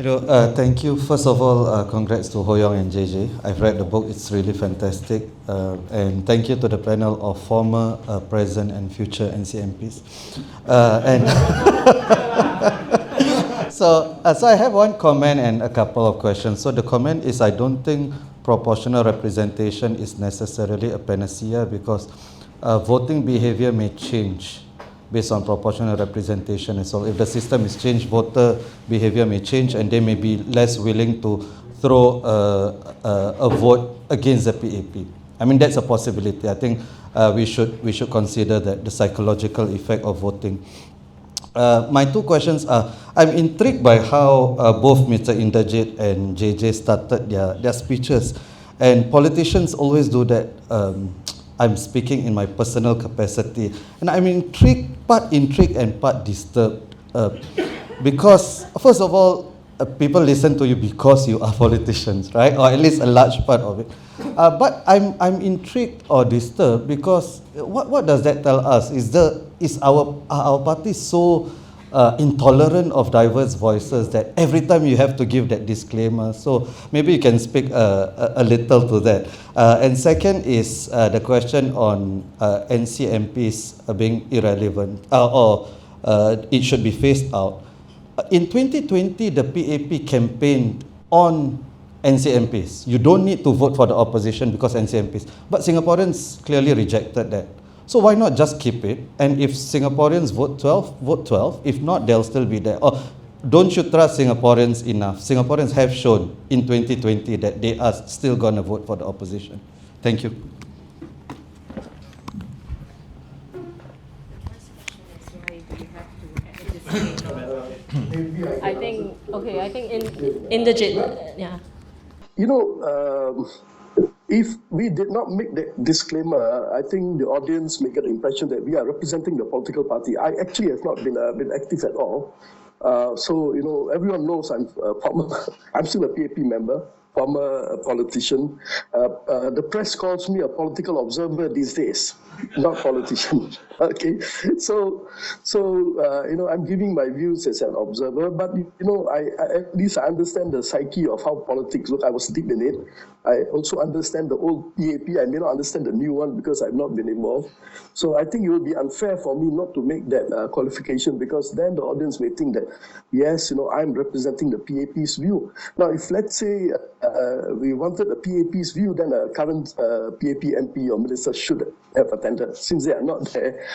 Hello, thank you. First of all, congrats to Hoe Yeong and JJ. I've read the book, it's really fantastic. And thank you to the panel of former, present, and future NCMPs. So I have one comment and a couple of questions. So the comment is, I don't think proportional representation is necessarily a panacea because voting behavior may change based on proportional representation. And so if the system is changed, voter behavior may change and they may be less willing to throw a vote against the PAP. I mean, that's a possibility. I think we should consider that, the psychological effect of voting. My two questions are, I'm intrigued by how both Mr. Inderjit and JJ started their speeches. And politicians always do that. I'm speaking in my personal capacity. And I'm part intrigued and part disturbed. Because, first of all, people listen to you because you are politicians, right? Or at least a large part of it. But I'm intrigued or disturbed because what does that tell us? Is our party so intolerant of diverse voices that every time you have to give that disclaimer? So maybe you can speak a little to that. And second is the question on NCMPs being irrelevant or it should be phased out. In 2020, the PAP campaigned on NCMPs. You don't need to vote for the opposition because NCMPs. But Singaporeans clearly rejected that. So why not just keep it? And if Singaporeans vote 12, vote 12. If not, they'll still be there. Or don't you trust Singaporeans enough? Singaporeans have shown in 2020 that they are still going to vote for the opposition. Thank you. I think Inderjit, yeah. You know, if we did not make that disclaimer, I think the audience may get the impression that we are representing the political party. I actually have not been active at all. So, you know, everyone knows I'm still a PAP member, former politician. The press calls me a political observer these days, not politician. Okay, so you know, I'm giving my views as an observer, but you know, I at least I understand the psyche of how politics look. I was deep in it. I also understand the old PAP. I may not understand the new one because I've not been involved. So I think it would be unfair for me not to make that qualification, because then the audience may think that, yes, you know, I'm representing the PAP's view. Now, if let's say we wanted the PAP's view, then a current PAP MP or minister should have attended. Since they are not there,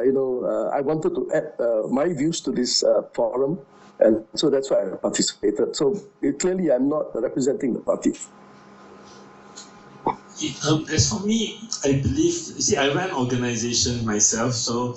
you know, I wanted to add my views to this forum, and so that's why I participated. So clearly, I'm not representing the party. As for me, I believe, see, I ran organization myself, so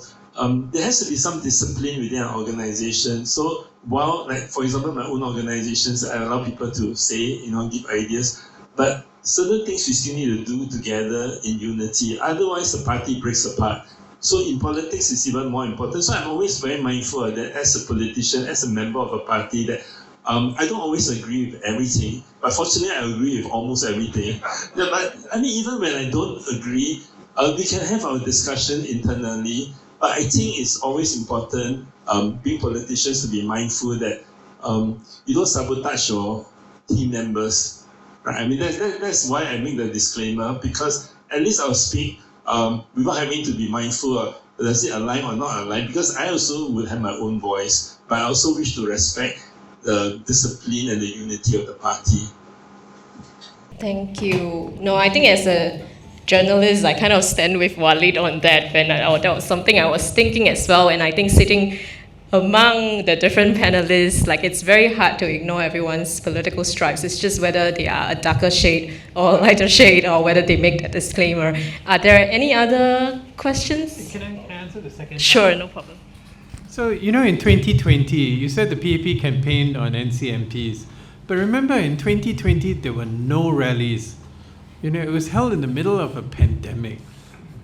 there has to be some discipline within an organization. So while, like, for example, my own organizations, I allow people to say, you know, give ideas, but certain things we still need to do together in unity. Otherwise, the party breaks apart. So in politics, it's even more important. So I'm always very mindful of that as a politician, as a member of a party, that I don't always agree with everything, but fortunately I agree with almost everything. Yeah, but I mean, even when I don't agree, we can have our discussion internally, but I think it's always important, being politicians, to be mindful that you don't sabotage your team members. Right? I mean, that's why I make the disclaimer, because at least I'll speak without having to be mindful of, does it align or not align, because I also would have my own voice, but I also wish to respect the discipline and the unity of the party. Thank you. No, I think as a journalist, I kind of stand with Walid on that, and that was something I was thinking as well. And I think sitting among the different panelists, like, it's very hard to ignore everyone's political stripes. It's just whether they are a darker shade or a lighter shade, or whether they make that disclaimer. Are there any other questions? Can I answer the second? Sure, no problem. So, you know, in 2020, you said the PAP campaigned on NCMPs. But remember, in 2020, there were no rallies. You know, it was held in the middle of a pandemic.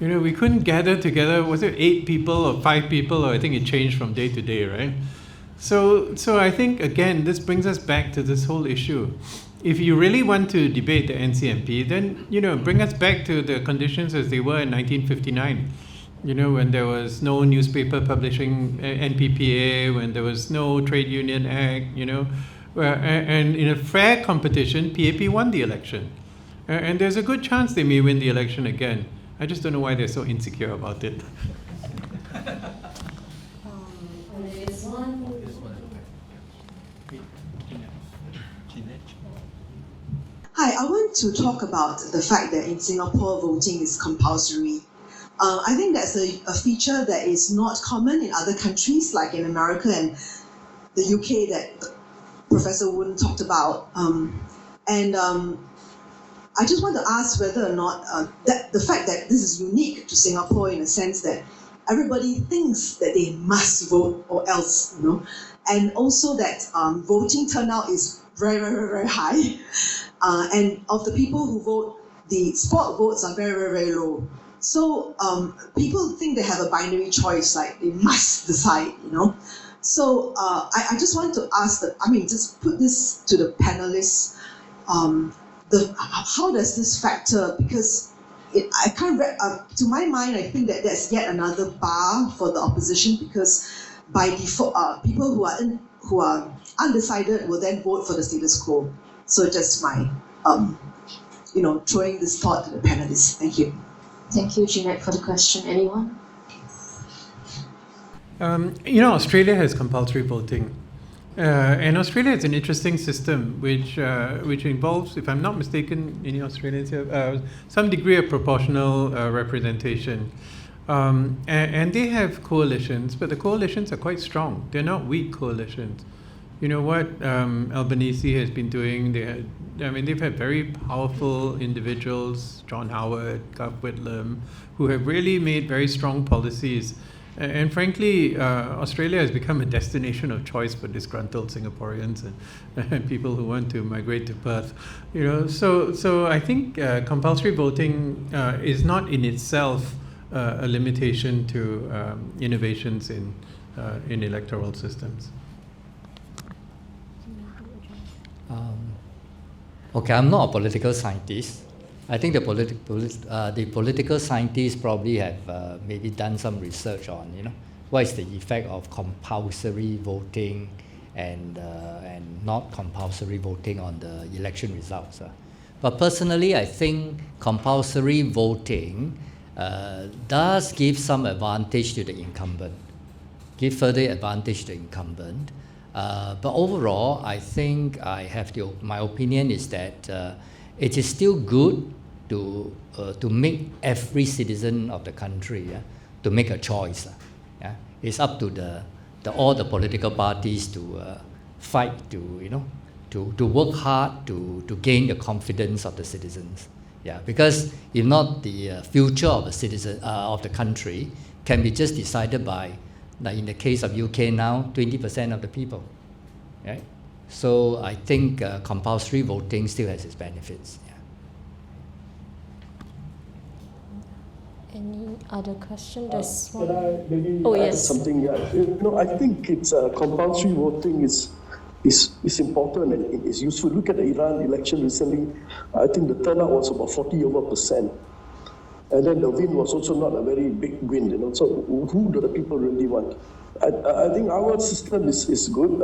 You know, we couldn't gather together. Was it 8 people or 5 people? Or I think it changed from day to day, right? So I think, again, this brings us back to this whole issue. If you really want to debate the NCMP, then, you know, bring us back to the conditions as they were in 1959. You know, when there was no newspaper publishing NPPA, when there was no Trade Union Act, you know, And in a fair competition, PAP won the election. And there's a good chance they may win the election again. I just don't know why they're so insecure about it. Hi, I want to talk about the fact that in Singapore voting is compulsory. I think that's a feature that is not common in other countries like in America and the UK that Professor Woon talked about. I just want to ask whether or not that the fact that this is unique to Singapore in a sense that everybody thinks that they must vote or else, you know, and also that voting turnout is very, very, very high. And of the people who vote, the spot votes are very, very, very low. So people think they have a binary choice, like they must decide, you know. So I just want to ask just put this to the panelists. How does this factor? Because I can't. To my mind, I think that that's yet another bar for the opposition. Because by default, people who are undecided will then vote for the status quo. So just my, throwing this thought to the panelists. Thank you. Thank you, Jeanette, for the question. Anyone? Australia has compulsory voting. And Australia has an interesting system which involves, if I'm not mistaken, any Australians here, some degree of proportional representation. And they have coalitions, but the coalitions are quite strong. They're not weak coalitions. You know what Albanese has been doing? They've had very powerful individuals, John Howard, Gov Whitlam, who have really made very strong policies. And frankly, Australia has become a destination of choice for disgruntled Singaporeans and people who want to migrate to Perth. So I think compulsory voting is not in itself a limitation to innovations in electoral systems. Okay, I'm not a political scientist. I think the political scientists probably have maybe done some research on, what is the effect of compulsory voting and not compulsory voting on the election results. But personally, I think compulsory voting does give some advantage to the incumbent, give further advantage to the incumbent. But overall, I think my opinion is that it is still good to make every citizen of the country to make a choice. It's up to all the political parties to fight to work hard to gain the confidence of the citizens. Because if not, the future of the citizen of the country can be just decided by, like in the case of UK now, 20% of the people, right? So I think compulsory voting still has its benefits. Any other question? There's Can one. I maybe Oh, add yes. something? I think it's compulsory voting is important and it is useful. Look at the Iran election recently. I think the turnout was about 40%. And then the win was also not a very big win, So who do the people really want? I think our system is good.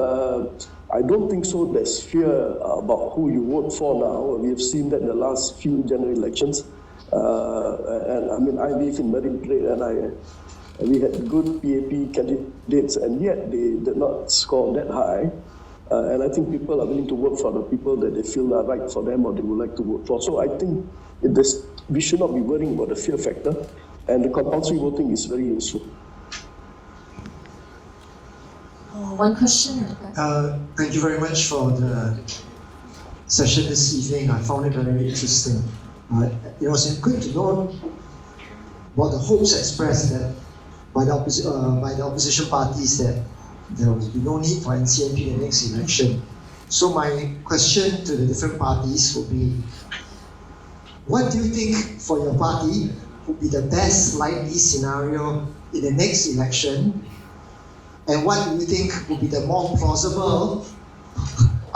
I don't think so there's fear about who you vote for now. We have seen that in the last few general elections. I live in Marine Parade and we had good PAP candidates and yet they did not score that high. And I think people are willing to vote for the people that they feel are right for them or they would like to vote for. So I think we should not be worrying about the fear factor, and the compulsory voting is very useful. One question. Thank you very much for the session this evening. I found it very interesting. It was good to know about the hopes expressed that by the opposition parties that there will be no need for NCMP in the next election. So my question to the different parties would be, what do you think for your party would be the best likely scenario in the next election? And what do you think would be the more plausible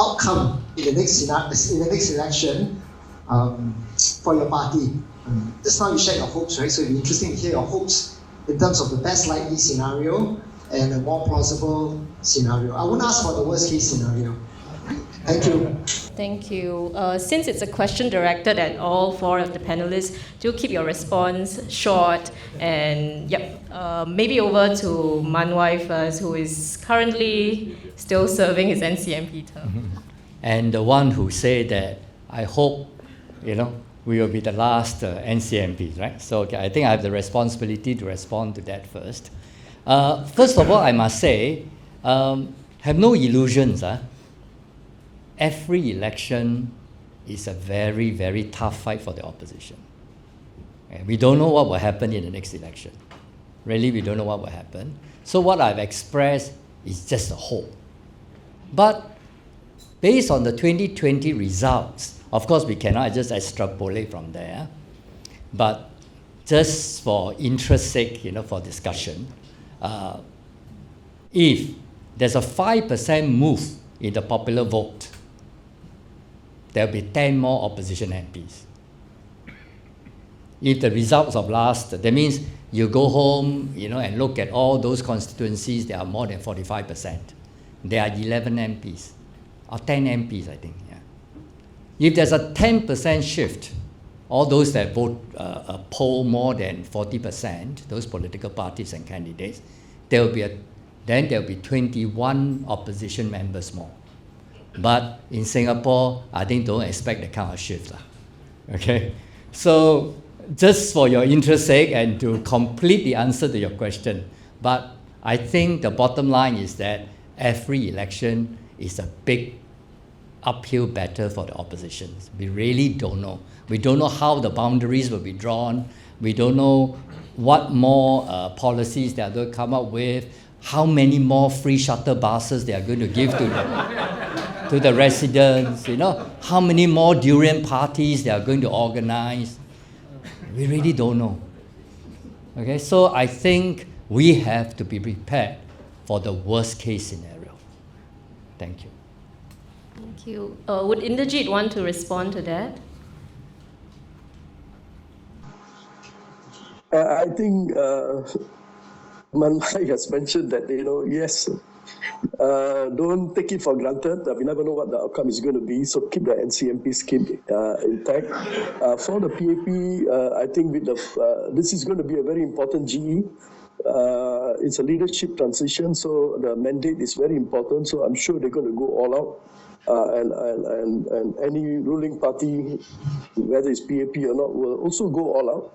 outcome in the next election for your party? Just now you shared your hopes, right? So it'd be interesting to hear your hopes in terms of the best likely scenario and a more plausible scenario. I won't ask for the worst case scenario. Thank you. Thank you. Since it's a question directed at all four of the panelists, do keep your response short. And maybe over to Man Wai first, who is currently still serving his NCMP term. And the one who said that, I hope, we will be the last NCMP, right? So I think I have the responsibility to respond to that first. First of all, I must say, have no illusions. Every election is a very, very tough fight for the opposition. And we don't know what will happen in the next election. Really, we don't know what will happen. So what I've expressed is just a hope. But based on the 2020 results, of course, we cannot just extrapolate from there. But just for interest sake, for discussion, if there's a 5% move in the popular vote, there'll be 10 more opposition MPs. If the results of that means you go home, and look at all those constituencies, there are more than 45%. There are 11 MPs, or 10 MPs, I think. Yeah. If there's a 10% shift, all those that vote poll more than 40%, those political parties and candidates, then there'll be 21 opposition members more. But in Singapore, I think don't expect that kind of shift. Okay? So just for your interest's sake and to complete the answer to your question, but I think the bottom line is that every election is a big uphill battle for the opposition. We really don't know. We don't know how the boundaries will be drawn. We don't know what more policies they are going to come up with, how many more free shuttle buses they are going to give to the residents, how many more durian parties they are going to organize. We really don't know. Okay, so I think we have to be prepared for the worst case scenario. Thank you. Thank you. Would Inderjit want to respond to that? I think Man Wai has mentioned that, yes, don't take it for granted. We never know what the outcome is going to be, so keep the NCMP scheme intact. For the PAP, I think this is going to be a very important GE. It's a leadership transition, so the mandate is very important, so I'm sure they're going to go all out. And any ruling party, whether it's PAP or not, will also go all out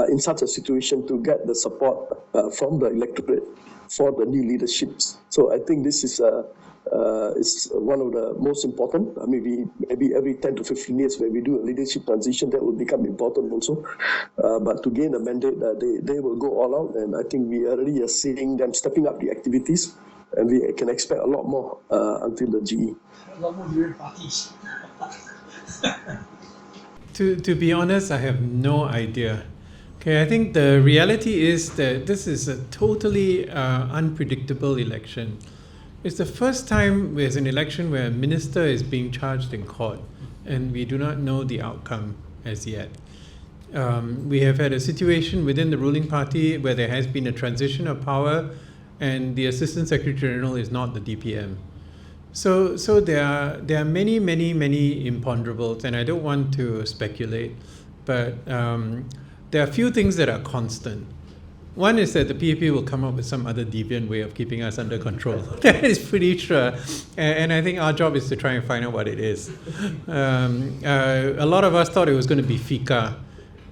in such a situation to get the support from the electorate for the new leaderships. So I think this is one of the most important. Maybe every 10 to 15 years when we do a leadership transition, that will become important also. But to gain a mandate, they will go all out, and I think we already are seeing them stepping up the activities, and we can expect a lot more until the GE. A lot more during parties. To be honest, I have no idea. Okay, I think the reality is that this is a totally unpredictable election. It's the first time there's an election where a minister is being charged in court, and we do not know the outcome as yet. We have had a situation within the ruling party where there has been a transition of power, and the Assistant Secretary General is not the DPM. So there are many imponderables, and I don't want to speculate, but there are a few things that are constant. One is that the PAP will come up with some other deviant way of keeping us under control. That is pretty sure. And I think our job is to try and find out what it is. A lot of us thought it was going to be FICA.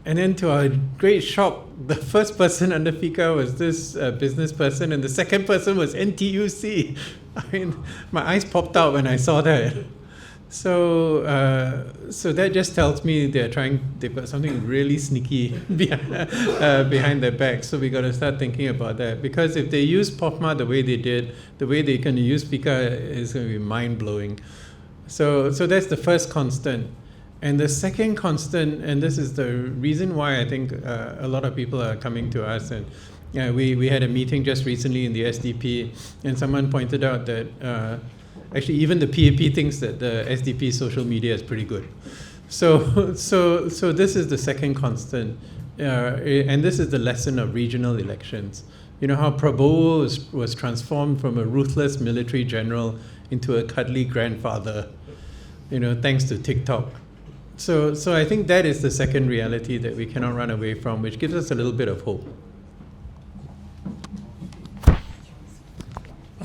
And then to our great shock, the first person under FICA was this business person, and the second person was NTUC. I mean, my eyes popped out when I saw that. So that just tells me they've got something really sneaky behind their back. So we got to start thinking about that, because if they use POFMA the way they did, the way they're going to use FICA is going to be mind-blowing. So that's the first constant. And the second constant, and this is the reason why I think a lot of people are coming to us, and we had a meeting just recently in the SDP, and someone pointed out that actually, even the PAP thinks that the SDP social media is pretty good. So this is the second constant, and this is the lesson of regional elections. You know how Prabowo was transformed from a ruthless military general into a cuddly grandfather. thanks to TikTok. So I think that is the second reality that we cannot run away from, which gives us a little bit of hope.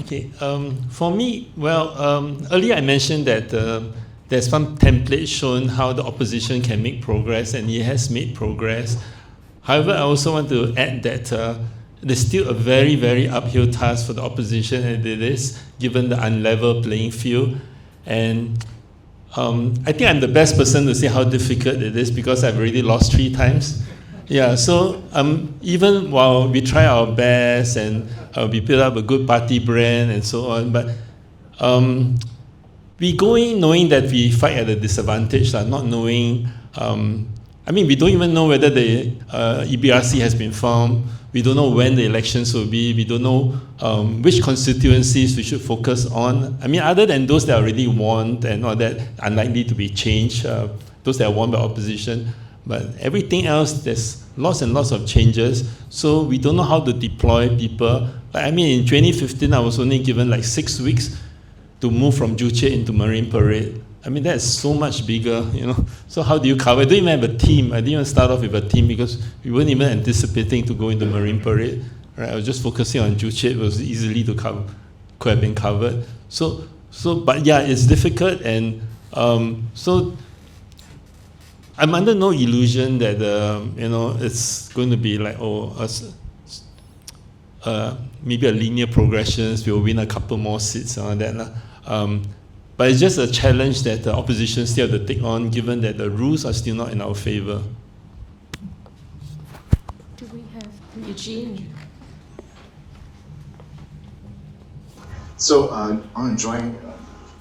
Okay, for me, earlier I mentioned that there's some template shown how the opposition can make progress, and it has made progress. However, I also want to add that there's still a very, very uphill task for the opposition, and it is, given the unlevel playing field. And I think I'm the best person to say how difficult it is, because I've already lost 3 times. Yeah, so even while we try our best and we build up a good party brand and so on, but we go in knowing that we fight at a disadvantage, not knowing, we don't even know whether the EBRC has been formed. We don't know when the elections will be. We don't know which constituencies we should focus on. Other than those that are already won and all that, unlikely to be changed, those that are won by opposition. But everything else, there's lots and lots of changes. So we don't know how to deploy people. In 2015, I was only given 6 weeks to move from Joo Chiat into Marine Parade. That's so much bigger, So how do you cover? I don't even have a team. I didn't even start off with a team because we weren't even anticipating to go into Marine Parade. Right? I was just focusing on Joo Chiat. It was easily to cover, could have been covered. But yeah, it's difficult, and so I'm under no illusion that it's going to be maybe a linear progression. We'll win a couple more seats and all that. But it's just a challenge that the opposition still have to take on, given that the rules are still not in our favor. Do we have Eugene? So I want to join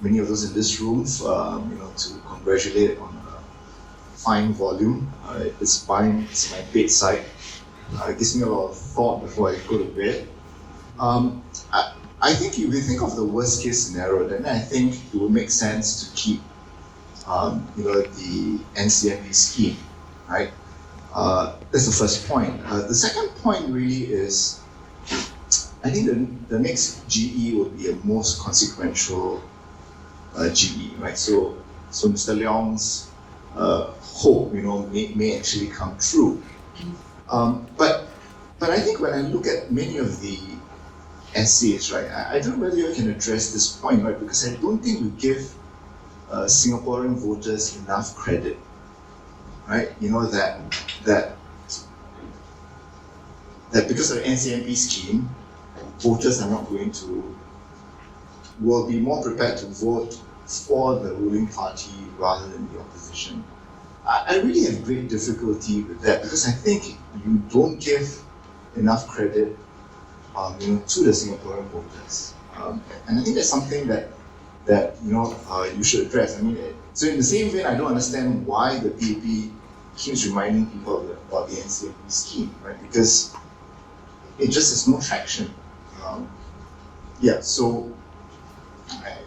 many of those in this room, to congratulate on fine volume. It's fine. It's my bedside. It gives me a lot of thought before I go to bed. I think if we think of the worst case scenario, then I think it would make sense to keep, the NCMP scheme, right? That's the first point. The second point really is, I think the next GE would be a most consequential GE, right? So Mr. Leong's hope, may actually come true. But I think when I look at many of the essays, right, I don't know whether you can address this point, right, because I don't think we give Singaporean voters enough credit, right? That because of the NCMP scheme, voters are not will be more prepared to vote for the ruling party rather than the opposition. I really have great difficulty with that, because I think you don't give enough credit to the Singaporean voters. And I think that's something that you should address. So in the same vein, I don't understand why the PAP keeps reminding people about the NCMP scheme, right? Because it just has no traction. So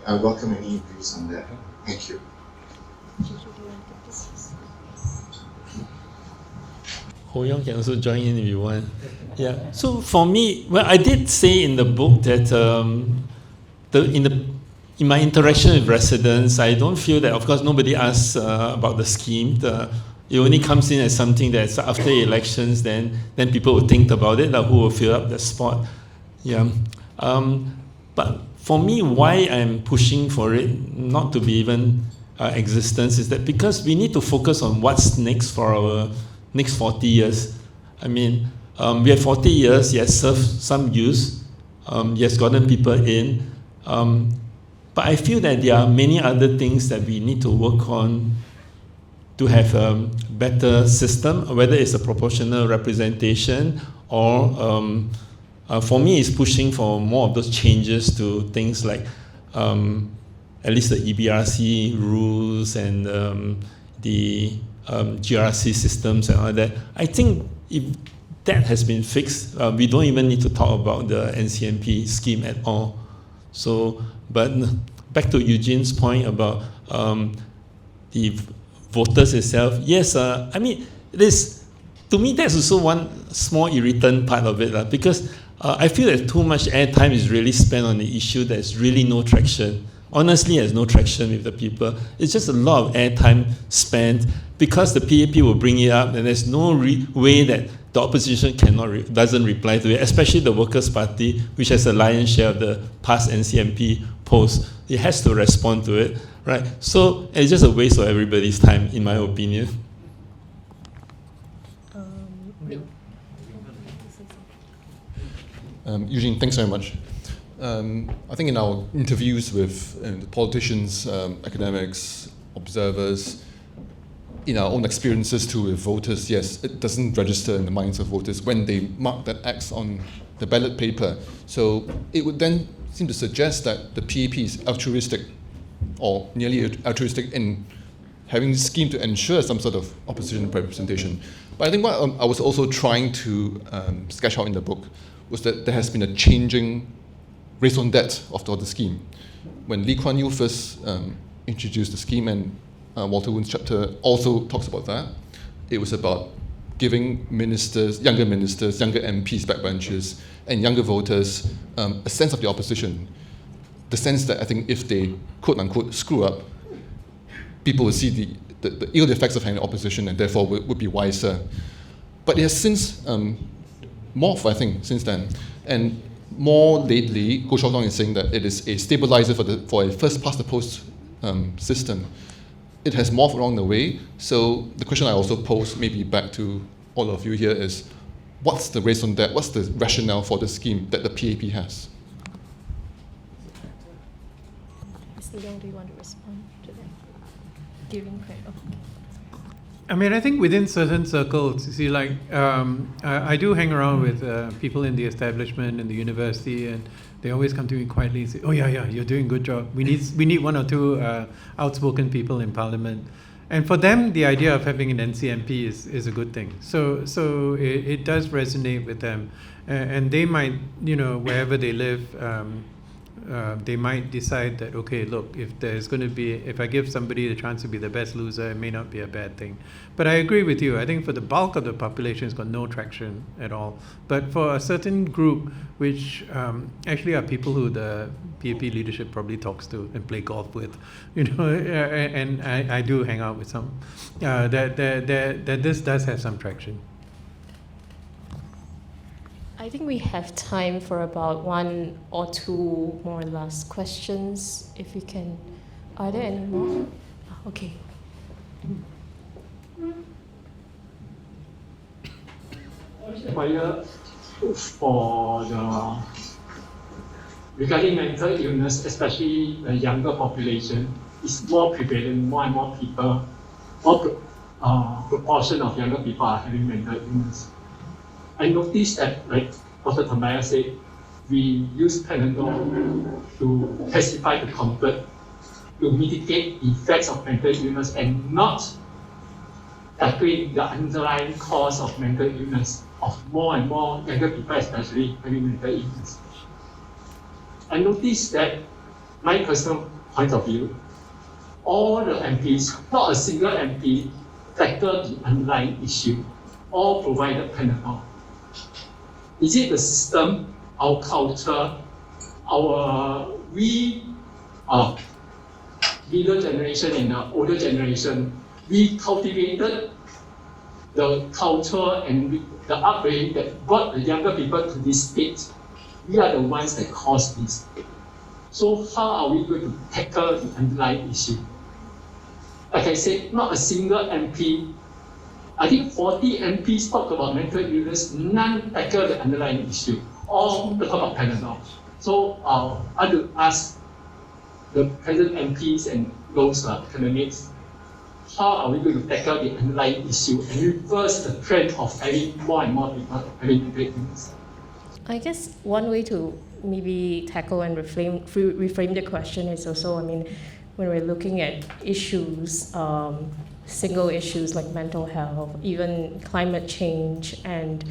I welcome any views on that. Thank you. Hoe Yeong can also join in if you want. Yeah. So for me, I did say in the book that in my interaction with residents, I don't feel that, of course, nobody asks about the scheme. It only comes in as something that's after elections, then people will think about it, who will fill up the spot. Yeah. But for me, why I'm pushing for it not to be even existence is that because we need to focus on what's next for our next 40 years. We have 40 years, yes, served some use, yes, gotten people in, but I feel that there are many other things that we need to work on to have a better system, whether it's a proportional representation or, for me, it's pushing for more of those changes to things like at least the EBRC rules and the GRC systems and all that. I think if that has been fixed, we don't even need to talk about the NCMP scheme at all. So, but back to Eugene's point about the voters itself, yes, it is, to me, that's also one small irritant part of it, because I feel that too much airtime is really spent on the issue that's really no traction. honestly has no traction with the people. It's just a lot of airtime spent because the PAP will bring it up, and there's no way that the opposition doesn't reply to it, especially the Workers' Party, which has a lion's share of the past NCMP posts. It has to respond to it, right? So it's just a waste of everybody's time, in my opinion. Eugene, thanks very much. I think in our interviews with politicians, academics, observers, in our own experiences too with voters, yes, it doesn't register in the minds of voters when they mark that X on the ballot paper. So it would then seem to suggest that the PAP is altruistic or nearly altruistic in having this scheme to ensure some sort of opposition representation. But I think what I was also trying to sketch out in the book was that there has been a changing raison d'etre of the scheme. When Lee Kuan Yew first introduced the scheme, and Walter Woon's chapter also talks about that, it was about giving ministers, younger MPs, backbenchers, and younger voters a sense of the opposition. The sense that I think if they, quote unquote, screw up, people will see the ill effects of having opposition and therefore would be wiser. But it has since morphed, I think, since then. And more lately, Goh Chok Tong is saying that it is a stabilizer for a first-past-the-post system. It has morphed along the way. So the question I also pose, maybe back to all of you here, is what's the raison d'etre, what's the rationale for the scheme that the PAP has? Mr. Leong, do you want to respond to that? Giving credit. I mean, I think within certain circles, you see, like, I do hang around with people in the establishment and the university, and they always come to me quietly and say, oh yeah, you're doing a good job. We need one or two outspoken people in Parliament. And for them, the idea of having an NCMP is a good thing. So it does resonate with them. And they might, wherever they live, they might decide that, okay, look, if I give somebody the chance to be the best loser, it may not be a bad thing. But I agree with you. I think for the bulk of the population, it's got no traction at all. But for a certain group, which actually are people who the PAP leadership probably talks to and play golf with, and I do hang out with some, that this does have some traction. I think we have time for about one or two more last questions, if we can. Are there any more? Okay. For regarding mental illness, especially the younger population, is more prevalent. More and more people, proportion of younger people are having mental illness. I noticed that, like Dr. Tambyah said, we use Panadol to pacify the comfort, to mitigate the effects of mental illness and not tackling the underlying cause of mental illness of more and more younger people, especially having mental illness. I noticed that, my personal point of view, all the MPs, not a single MP, tackled the underlying issue, all provided Panadol. Is it the system, our culture, our middle generation and the older generation, we cultivated the culture and the upbringing that brought the younger people to this state? We are the ones that caused this. So how are we going to tackle the underlying issue? Like I said, not a single MP. I think 40 MPs talk about mental illness, none tackle the underlying issue. All talk about Panadol. So I want to ask the present MPs and those candidates, how are we going to tackle the underlying issue and reverse the trend of having more and more people having mental illness? I guess one way to maybe tackle and reframe the question is also, when we're looking at issues, single issues like mental health, even climate change, and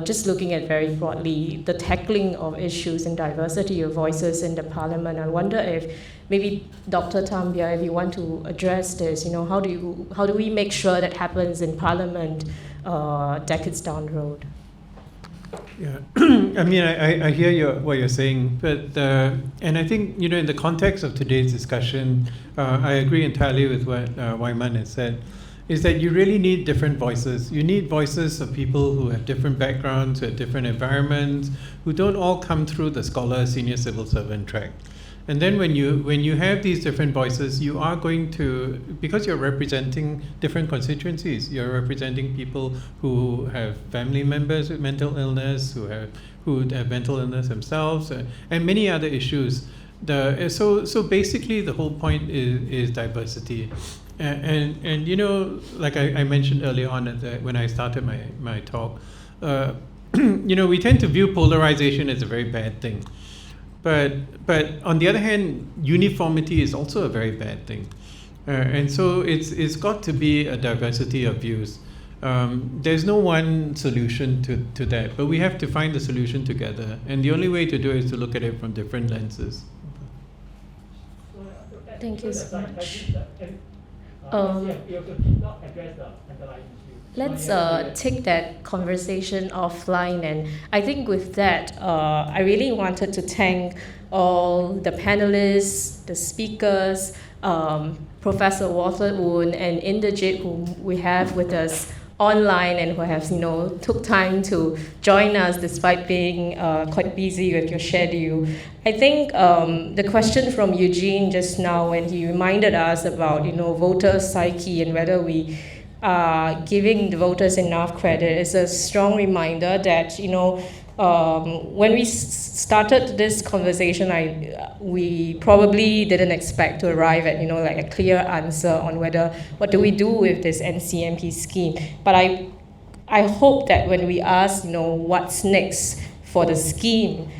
just looking at very broadly the tackling of issues and diversity of voices in the Parliament. I wonder if maybe Dr. Tambyah, if you want to address this, how do we make sure that happens in Parliament decades down the road? Yeah, I mean, I hear what you're saying, but and I think, you know, in the context of today's discussion, I agree entirely with what Wai Mun has said, is that you really need different voices. You need voices of people who have different backgrounds, who have different environments, who don't all come through the scholar, senior civil servant track. And then when you have these different voices, you are going to, because you're representing different constituencies, you're representing people who have family members with mental illness, who have mental illness themselves, and many other issues. So basically the whole point is diversity. And you know, like I mentioned earlier on when I started my talk, you know, we tend to view polarization as a very bad thing. But on the other hand, uniformity is also a very bad thing. And so it's got to be a diversity of views. There's no one solution to that, but we have to find the solution together. And the only way to do it is to look at it from different lenses. Thank you so much. Let's take that conversation offline, and I think with that, I really wanted to thank all the panelists, the speakers, Professor Walter Woon and Inderjit, whom we have with us online and who have, you know, took time to join us despite being quite busy with your schedule. I think the question from Eugene just now, when he reminded us about, you know, voter psyche and whether we giving the voters enough credit, is a strong reminder that, you know, when we started this conversation, we probably didn't expect to arrive at, you know, like a clear answer on what do we do with this NCMP scheme. But I hope that when we ask, you know, what's next for the scheme,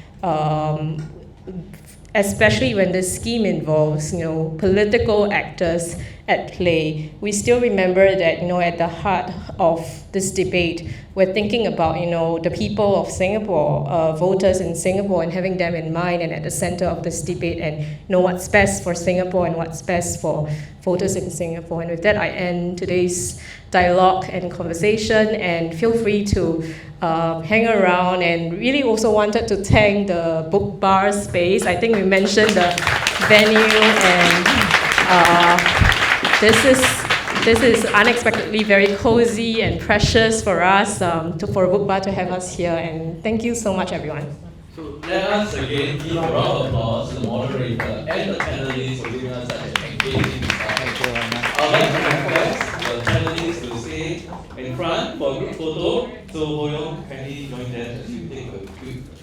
especially when the scheme involves, you know, political actors at play, we still remember that, you know, at the heart of this debate, we're thinking about, you know, the people of Singapore, voters in Singapore, and having them in mind and at the center of this debate, and, you know, what's best for Singapore and what's best for voters in Singapore. And with that, I end today's dialogue and conversation, and feel free to hang around. And really also wanted to thank the book bar space. I think we mentioned the venue, and this is unexpectedly very cozy and precious for us, for Book Bar to have us here. And thank you so much, everyone. So let us again give a round of applause to the moderator and the panelists for giving us such an engaging discussion. I'd like to request the panelists to stay in front for a group photo. So Hoe Yeong, kindly join them as you take a quick